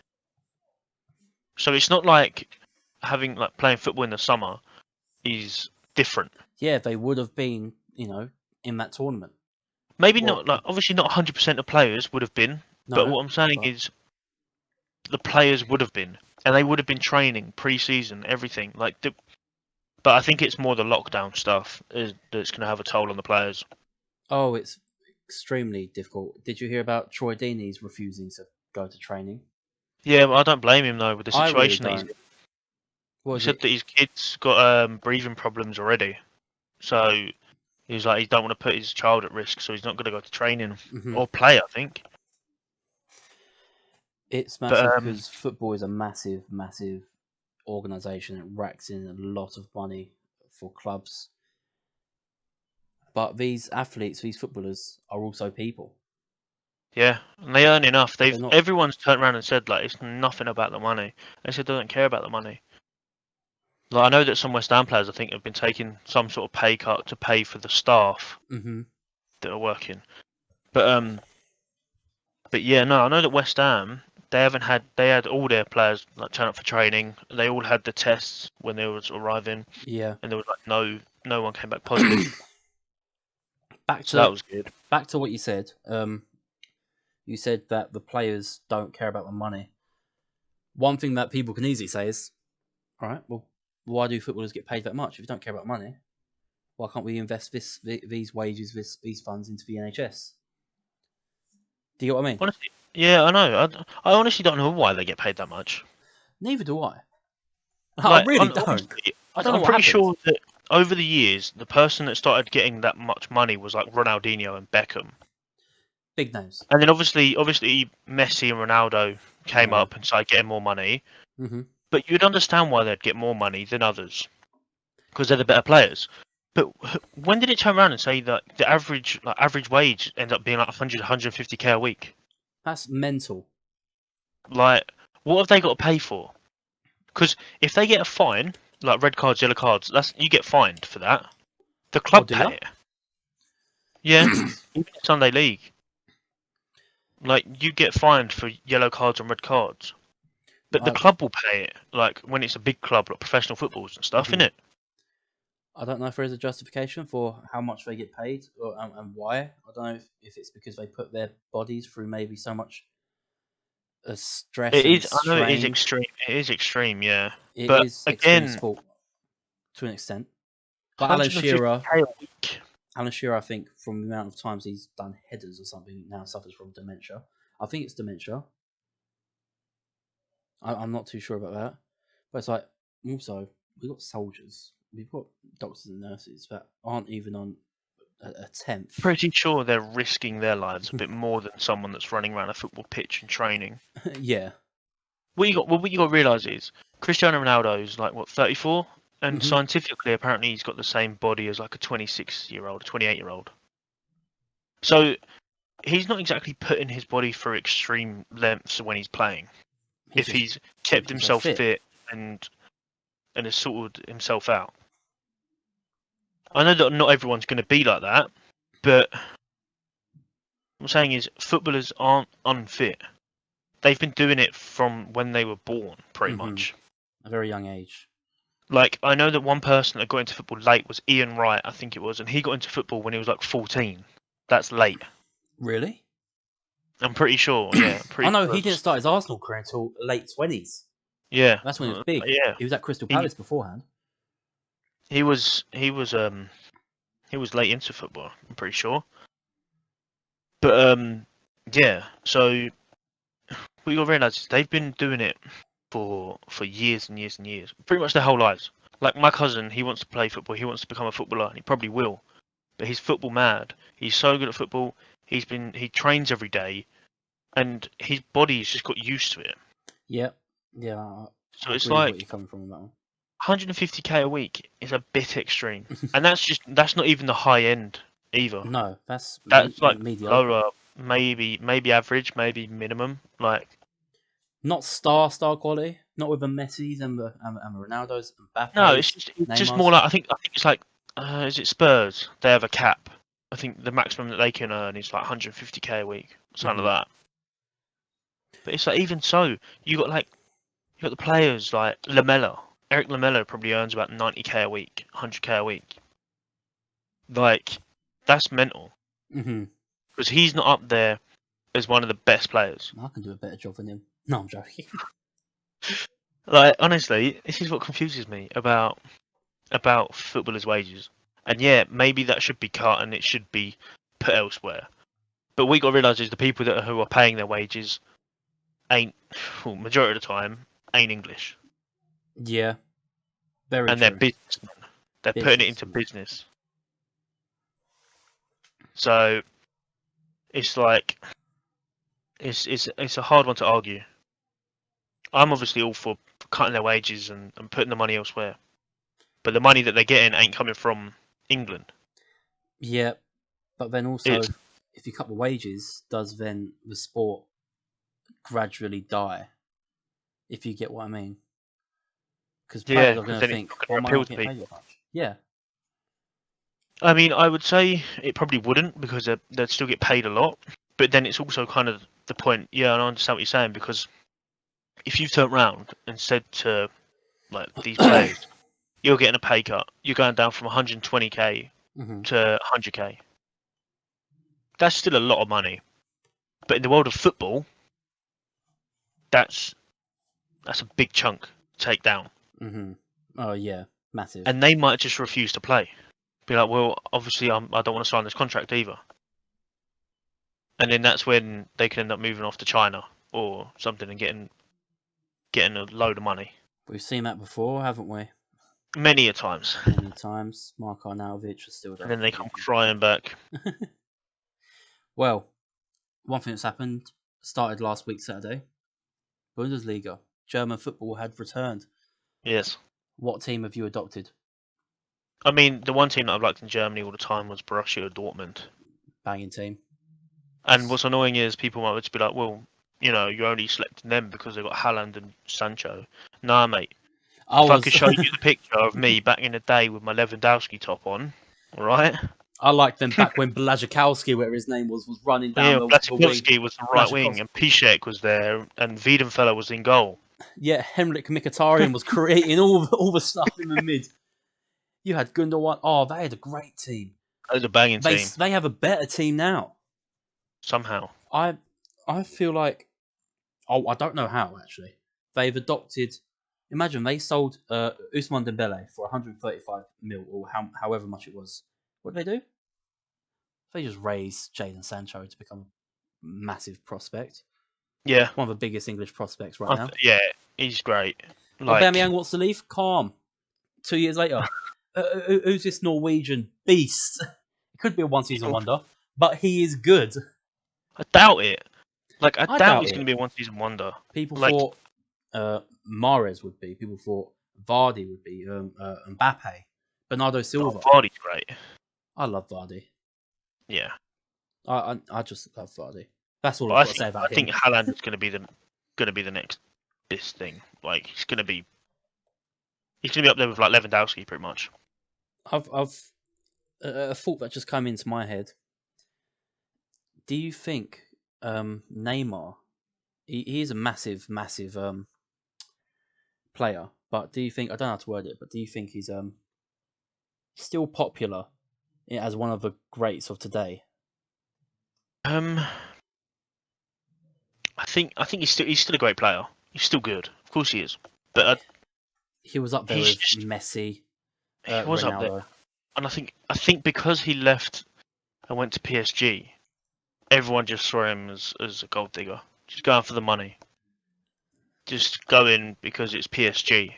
So it's not like having like playing football in the summer is different. Yeah, they would have been, in that tournament. Maybe Well, not like obviously not 100% of players would have been, but no, what I'm saying but is the players would have been, and they would have been training pre-season, everything. But I think it's more the lockdown stuff that's going to have a toll on the players. oh, it's extremely difficult. Did you hear about Troy Deeney's refusing to go to training? Yeah, but I don't blame him though with the I really situation that he's don't. in. What He is said it? that his kid's got breathing problems already, so he's like he don't want to put his child at risk, so he's not going to go to training Hmm. or play. I think, It's but massive because football is a massive, massive organisation. It racks in a lot of money for clubs. But these athletes, these footballers, are also people. yeah, and they earn enough. They're not. Everyone's turned around and said like it's nothing about the money. They said they don't care about the money. Like I know that some West Ham players I think have been taking some sort of pay cut to pay for the staff Hmm. that are working. But yeah, no, I know that West Ham they had all their players like turn up for training. They all had the tests when they was arriving, Yeah. and there was like no one came back positive. back So that to was good. back to what you said. You said that the players don't care about the money. One thing that people can easily say is, all right, well, why do footballers get paid that much? If you don't care about money, why can't we invest these wages, these funds into the NHS? Do you get what I mean? Honestly, yeah, I know. I honestly don't know why they get paid that much. Neither do I. I Like, really don't. honestly, I don't know I'm what pretty happened. sure that over the years, the person that started getting that much money was like Ronaldinho and Beckham. Big names. And then obviously Messi and Ronaldo came Yeah. up and started getting more money. Hmm. But you'd understand why they'd get more money than others because they're the better players. But when did it turn around and say that the average wage ends up being like 100, 150k a week? That's mental. Like, what have they got to pay for? Because if they get a fine, like red cards, yellow cards, that's you get fined for that. The Oh, club do ya? pay it. Yeah, even in Sunday League, like you get fined for yellow cards and red cards. But the I club will pay it, like when it's a big club, like professional footballs and stuff, mhm. innit? I don't know if there is a justification for how much they get paid and why. I don't know if it's because they put their bodies through maybe so much stress It and is. I know it is strain. extreme. It is extreme, yeah. It But is extreme again, sport to an extent. But 150k a week. Alan Shearer, I think from the amount of times he's done headers or something, now suffers from dementia. I think it's dementia. I'm not too sure about that. But it's like, also, we've got soldiers, we've got doctors and nurses that aren't even on a tenth. Pretty sure they're risking their lives a bit more than someone that's running around a football pitch and training. Yeah. What you got to realise is Cristiano Ronaldo is like what 34, and Hmm. scientifically apparently he's got the same body as like a 26-year-old, 28-year-old. So he's not exactly putting his body through extreme lengths when he's playing. He's If just he's keeping kept himself himself fit. fit and has sorted himself out. I know that not everyone's going to be like that, but what I'm saying is footballers aren't unfit. They've been doing it from when they were born, pretty Hmm. much. A very young age. Like I know that one person that got into football late was Ian Wright, I think it was, and he got into football when he was like 14. That's late. Really? I'm pretty sure. Yeah, I'm Oh pretty no, sure. he didn't start his Arsenal career until late 20s. Yeah, That's when he was big. yeah. He was at Crystal He Palace beforehand. he was he was he was late into football. I'm pretty sure. But yeah. So what you got to realise is they've been doing it for years and years and years, pretty much their whole lives. Like my cousin, he wants to play football. He wants to become a footballer, and he probably will. But he's football mad. He's so good at football. He trains every day, and his body's just got used to it. Yep. Yeah, I So it's agree with what you're like coming from on that one. 150k a week is a bit extreme, and that's not even the high end either. No, that's That's like mediocre. lower, maybe average, maybe minimum. Like Not star quality. Not with the Messis and the Ronaldos and No, it's Mbappe's, just more Neymar's. like I think it's like is it Spurs? They have a cap. I think the maximum that they can earn is like 150k a week, something Hmm. like that. But it's like even so, you got the players like Lamella. Eric Lamella probably earns about 90k a week, 100k a week. Like that's mental Hmm. because he's not up there as one of the best players. I can do a better job than him. No, I'm joking. Like honestly, this is what confuses me about footballers' wages. And yeah, maybe that should be cut and it should be put elsewhere. But we got to realise is the people who are paying their wages ain't, well, majority of the time, ain't English, Yeah, very and they're true. businessmen. They're putting it into Businessman. business. So it's like it's a hard one to argue. I'm obviously all for cutting their wages and putting the money elsewhere. But the money that they're getting ain't coming from England. Yeah, but then also, It's if you cut the wages, does then the sport gradually die? If you get what I mean, because players yeah, are because going to then it's think, not going "Why to am I appeal not to getting paid people. as much?" Yeah. I mean, I would say it probably wouldn't because they'd still get paid a lot. But then it's also kind of the point. Yeah, and I understand what you're saying because if you turned round and said to like these players, you're getting a pay cut, you're going down from 120k Hmm. to 100k. That's still a lot of money. But in the world of football, that's that's a big chunk to take down. Hmm. Oh yeah, massive. And they might just refuse to play. Be like, well, obviously I don't want to sign this contract either. And then that's when they can end up moving off to China or something and getting a load of money. We've seen that before, haven't we? Many a times. Many times. Mark Arnautovic has still And done then they it. come crying back. Well, one thing that's happened started last week Saturday. Bundesliga. German football had returned. Yes. What team have you adopted? I mean, the one team that I've liked in Germany all the time was Borussia Dortmund. Banging team. And what's annoying is people might just be like, well, you're only selecting them because they've got Haaland and Sancho. Nah, mate. I If I was could show you the picture of me back in the day with my Lewandowski top on, alright? I liked them back when Blazikowski, whatever his name was running down Yeah, the wing. Blaszczykowski was the right wing, Blazikowski. and Piszczek was there, and Wiedenfeller was in goal. Yeah, Henrik Mkhitaryan was creating all the stuff in the mid. You had Gundogan. Oh, they had a great team. That was a banging They team, they have a better team now. somehow. I I feel like I don't know how actually. They've adopted. Imagine they sold Usman Dembele for 135 mil or however much it was. What did they do? They just raised Jadon Sancho to become a massive prospect. Yeah, One of the biggest English prospects right now. yeah, he's great. Aubameyang wants to leave. Calm. 2 years later, who's this Norwegian beast? It could be a one-season wonder, but he is good. I doubt it. I I doubt doubt he's going it. to be a one-season wonder. People Like, thought Mahrez would be. People thought Vardy would be. Mbappe, Bernardo oh, Silva. Vardy's great. I love Vardy. Yeah, I just love Vardy. That's all but I've got to say I about him. think Haaland is going to be the next best thing. Like, he's going to be up there with like Lewandowski, pretty much. I've a thought that just came into my head. Do you think Neymar? He is a massive player, but do you think I don't know how to word it? But do you think he's still popular as one of the greats of today? Um, I think he's still a great player. He's still good, of course he is. But He was up there he's with just Messi, he was up there, Ronaldo. and I think because he left and went to PSG, everyone just saw him as a gold digger, just going for the money, just going because it's PSG.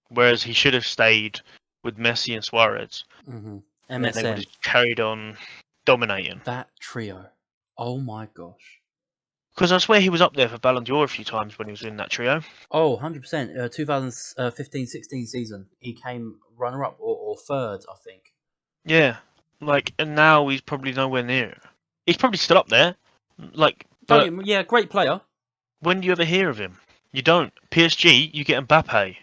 Whereas he should have stayed with Messi and Suarez, Hmm. and then they would MSN. have carried on dominating. That trio. Oh my gosh. Because I swear he was up there for Ballon d'Or a few times when he was in that trio. Oh, 100%. 2015-16 season. He came runner up or third, I think. Yeah, and now he's probably nowhere near. He's probably still up there, Don't but get me, yeah, great player. when do you ever hear of him? You don't. PSG, you get Mbappe.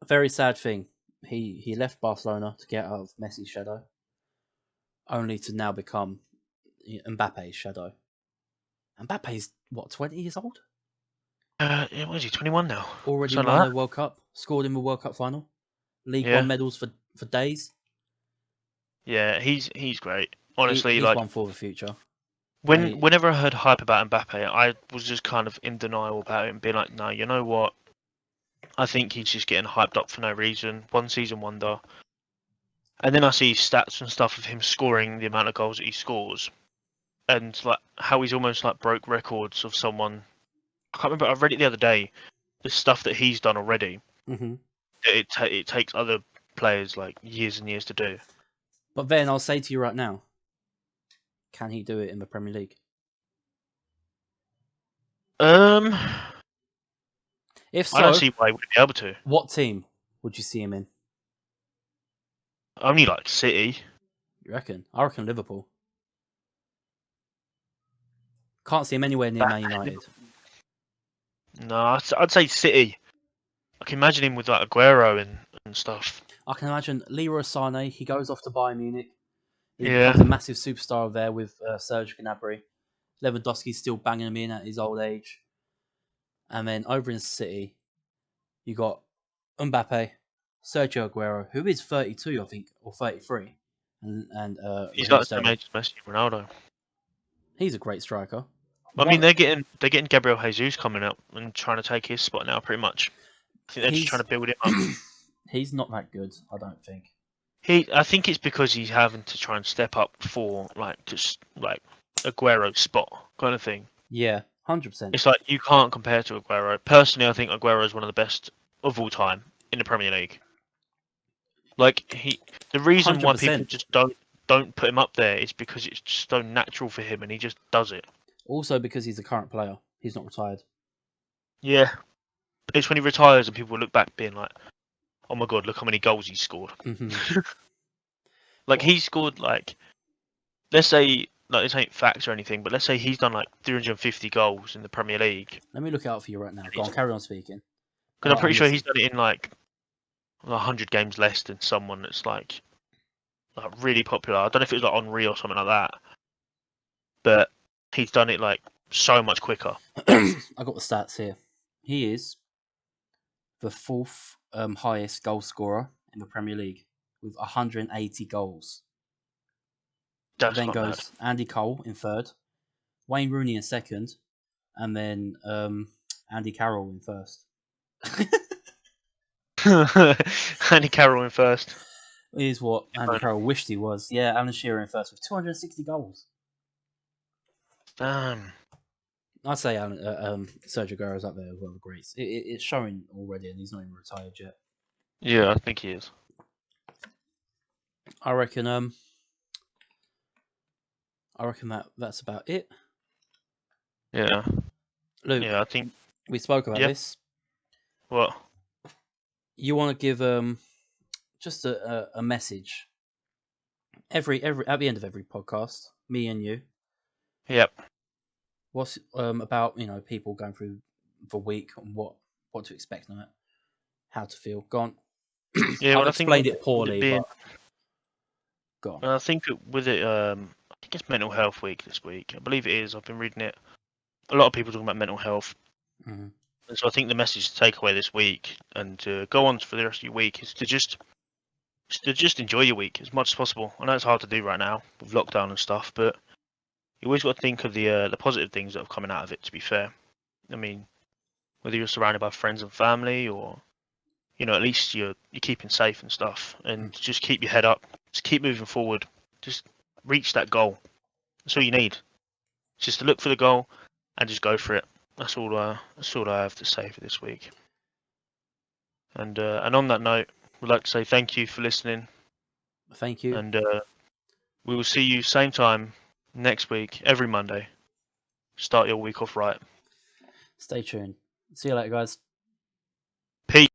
A very sad thing. He left Barcelona to get out of Messi's shadow, only to now become Mbappe's shadow. Mbappe's what, 20 years old? Yeah, what is he? 21 now. Already Something won like a that. World Cup, scored in the World Cup final, League One Yeah, medals for days. yeah. He's great. Honestly, He's like one for the future. whenever I heard hype about Mbappe, I was just kind of in denial about it and being like, no, you know what? I think he's just getting hyped up for no reason. One season wonder. And then I see stats and stuff of him scoring the amount of goals that he scores, and like how he's almost like broke records of someone. I can't remember. I read it the other day. The stuff that he's done already, Mm-hmm. it takes other players like years and years to do. But then I'll say to you right now, can he do it in the Premier League? Um, If I don't so, see why he wouldn't be able to. what team would you see him in? Only like City. You reckon? I reckon Liverpool. Can't see him anywhere near That, Man United. no, I'd say City. I can imagine him with like Aguero and stuff. I can imagine Leroy Sané. He goes off to Bayern Munich. He Yeah, becomes a massive superstar there with Serge Gnabry. Lewandowski's still banging him in at his old age. And then over in City, you got Mbappe, Sergio Aguero, who is 32, I think, or 33, and he's Raheem like the same Sterling. age as Messi, and Ronaldo. He's a great striker. I mean, One, they're getting Gabriel Jesus coming up and trying to take his spot now, pretty much. I think they're just trying he's to build him up. he's not that good, I don't think. I think it's because he's having to try and step up for like just like Aguero's spot kind of thing. Yeah, 100%. It's like you can't compare to Aguero. Personally, I think Aguero is one of the best of all time in the Premier League. Like the reason why people 100%. just don't put him up there is because it's just so natural for him, and he just does it. Also because he's a current player. He's not retired. Yeah, it's when he retires and people look back being like, "Oh my god, look how many goals he scored." Hmm. Like Well, he scored like, let's say, like this ain't facts or anything, but let's say he's done like 350 goals in the Premier League. let me look it out for you right now. Go on, carry on speaking. Because I'm pretty I'm sure he's listening. done it in like 100 games less than someone that's like really popular. I don't know if it was like Henri or something like that, but he's done it like so much quicker. I got the stats here. He is the fourth highest goal scorer in the Premier League with 180 goals. That's Then quite mad. goes Andy Cole in third, Wayne Rooney in second, and then Andy Carroll in first. Andy Carroll in first. Here's what Andy Carroll wished he was. Yeah, Alan Shearer in first with 260 goals. Damn. I'd say Sergio Aguero's up there as well. The greats. It's showing already, and he's not even retired yet. Yeah, I think he is. I reckon. I reckon that's about it. Yeah. Luke, Yeah, I think. we spoke about Yeah. this. What? You want to give just a message every at the end of every podcast, me and you. Yep. What's about people going through the week and what to expect on it, how to feel. Go on. Yeah. I've Well, I think explained it with it poorly, being, but go on. I think with it, I think it's Mental Health Week this week. I believe it is. I've been reading it. A lot of people talking about mental health. Mm-hmm. And so I think the message to take away this week and to go on for the rest of your week is to just enjoy your week as much as possible. I know it's hard to do right now with lockdown and stuff, but you always got to think of the positive things that are coming out of it. To be fair, I mean, whether you're surrounded by friends and family, or at least you're keeping safe and stuff, and just keep your head up, just keep moving forward, just reach that goal. That's all you need. Just to look for the goal and just go for it. That's all. That's all I have to say for this week. And on that note, we'd like to say thank you for listening, Thank you. and we will see you same time next week, every Monday. Start your week off right. Stay tuned. See you later, guys. Peace.